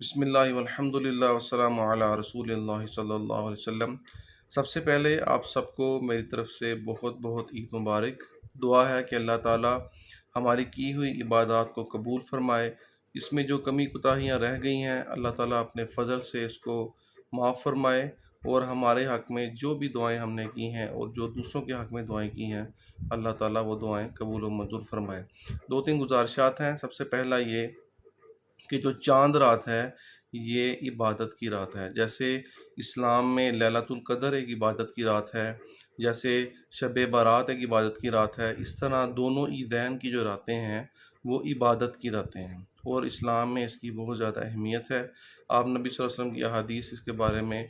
بسم اللہ والحمدللہ والسلام علی رسول اللہ صلی اللہ علیہ وسلم۔ سب سے پہلے آپ سب کو میری طرف سے بہت بہت عید مبارک۔ دعا ہے کہ اللہ تعالی ہماری کی ہوئی عبادات کو قبول فرمائے۔ اس میں جو کمی کوتاہیاں رہ گئی ہیں اللہ تعالیٰ اپنے فضل سے اس کو معاف فرمائے، اور ہمارے حق میں جو بھی دعائیں ہم نے کی ہیں اور جو دوسروں کے حق میں دعائیں کی ہیں اللہ تعالیٰ وہ دعائیں قبول و منظور فرمائے۔ دو تین گزارشات ہیں۔ سب سے پہلا یہ کہ جو چاند رات ہے یہ عبادت کی رات ہے، جیسے اسلام میں لیلۃ القدر ایک عبادت کی رات ہے، جیسے شب برات ایک عبادت کی رات ہے، اس طرح دونوں عیدین کی جو راتیں ہیں وہ عبادت کی راتیں ہیں، اور اسلام میں اس کی بہت زیادہ اہمیت ہے۔ آپ نبی صلی اللہ علیہ وسلم کی احادیث اس کے بارے میں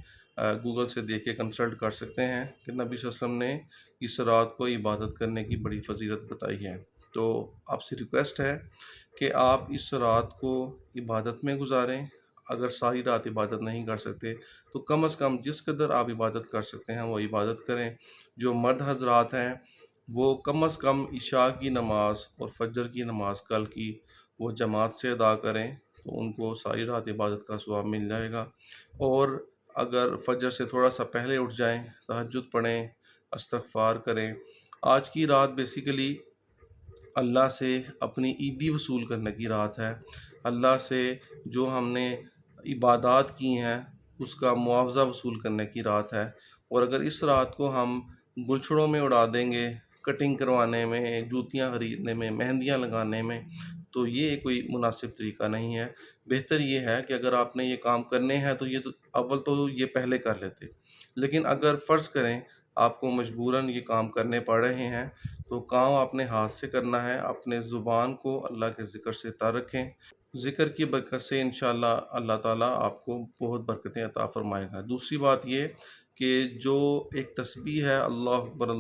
گوگل سے دیکھ کے کنسلٹ کر سکتے ہیں کہ نبی صلی اللہ علیہ وسلم نے اس رات کو عبادت کرنے کی بڑی فضیلت بتائی ہے۔ تو آپ سے ریکویسٹ ہے کہ آپ اس رات کو عبادت میں گزاریں۔ اگر ساری رات عبادت نہیں کر سکتے تو کم از کم جس قدر آپ عبادت کر سکتے ہیں وہ عبادت کریں۔ جو مرد حضرات ہیں وہ کم از کم عشاء کی نماز اور فجر کی نماز کل کی وہ جماعت سے ادا کریں تو ان کو ساری رات عبادت کا ثواب مل جائے گا۔ اور اگر فجر سے تھوڑا سا پہلے اٹھ جائیں، تہجد پڑھیں، استغفار کریں۔ آج کی رات بیسیکلی اللہ سے اپنی عیدی وصول کرنے کی رات ہے۔ اللہ سے جو ہم نے عبادات کی ہیں اس کا معاوضہ وصول کرنے کی رات ہے، اور اگر اس رات کو ہم گلچھڑوں میں اڑا دیں گے، کٹنگ کروانے میں، جوتیاں خریدنے میں، مہندیاں لگانے میں، تو یہ کوئی مناسب طریقہ نہیں ہے۔ بہتر یہ ہے کہ اگر آپ نے یہ کام کرنے ہیں تو اول تو یہ پہلے کر لیتے، لیکن اگر فرض کریں آپ کو مجبوراً یہ کام کرنے پڑ رہے ہیں تو کام اپنے ہاتھ سے کرنا ہے۔ اپنے زبان کو اللہ کے ذکر سے تر رکھیں، ذکر کی برکت سے انشاءاللہ اللہ تعالیٰ آپ کو بہت برکتیں عطا فرمائے گا۔ دوسری بات یہ کہ جو ایک تسبیح ہے اللہ اکبر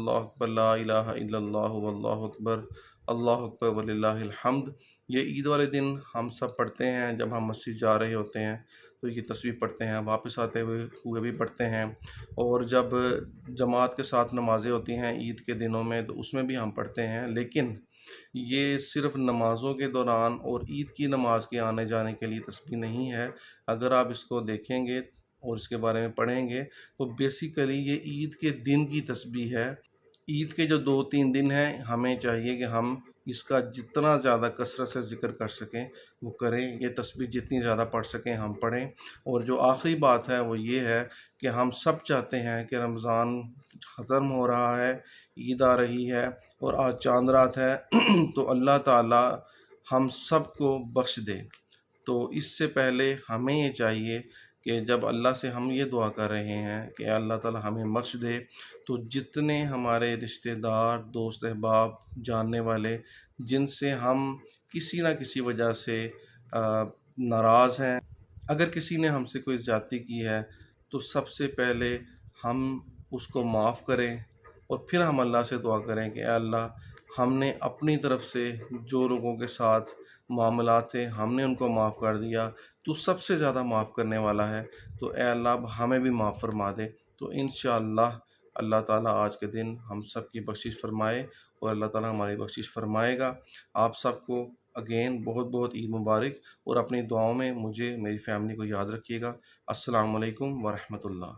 لا الہ الا اللہ واللہ اکبر اللہ اکبر وللہ الحمد، یہ عید والے دن ہم سب پڑھتے ہیں۔ جب ہم مسجد جا رہے ہوتے ہیں تو یہ تسبیح پڑھتے ہیں، واپس آتے ہوئے بھی پڑھتے ہیں، اور جب جماعت کے ساتھ نمازیں ہوتی ہیں عید کے دنوں میں تو اس میں بھی ہم پڑھتے ہیں۔ لیکن یہ صرف نمازوں کے دوران اور عید کی نماز کے آنے جانے کے لیے تسبیح نہیں ہے۔ اگر آپ اس کو دیکھیں گے اور اس کے بارے میں پڑھیں گے تو بیسیکلی یہ عید کے دن کی تسبیح ہے۔ عید کے جو دو تین دن ہیں ہمیں چاہیے کہ ہم اس کا جتنا زیادہ کثرت سے ذکر کر سکیں وہ کریں، یہ تسبیح جتنی زیادہ پڑھ سکیں ہم پڑھیں۔ اور جو آخری بات ہے وہ یہ ہے کہ ہم سب چاہتے ہیں کہ رمضان ختم ہو رہا ہے، عید آ رہی ہے، اور آج چاند رات ہے تو اللہ تعالی ہم سب کو بخش دے۔ تو اس سے پہلے ہمیں یہ چاہیے کہ جب اللہ سے ہم یہ دعا کر رہے ہیں کہ اللہ تعالی ہمیں بخش دے، تو جتنے ہمارے رشتہ دار، دوست احباب، جاننے والے جن سے ہم کسی نہ کسی وجہ سے ناراض ہیں، اگر کسی نے ہم سے کوئی زیادتی کی ہے تو سب سے پہلے ہم اس کو معاف کریں، اور پھر ہم اللہ سے دعا کریں کہ اے اللہ ہم نے اپنی طرف سے جو لوگوں کے ساتھ معاملات تھے ہم نے ان کو معاف کر دیا، تو سب سے زیادہ معاف کرنے والا ہے، تو اے اللہ اب ہمیں بھی معاف فرما دے۔ تو انشاءاللہ اللہ تعالیٰ آج کے دن ہم سب کی بخشش فرمائے، اور اللہ تعالیٰ ہماری بخشش فرمائے گا۔ آپ سب کو اگین بہت بہت عید مبارک، اور اپنی دعاؤں میں مجھے، میری فیملی کو یاد رکھیے گا۔ السلام علیکم ورحمۃ اللہ۔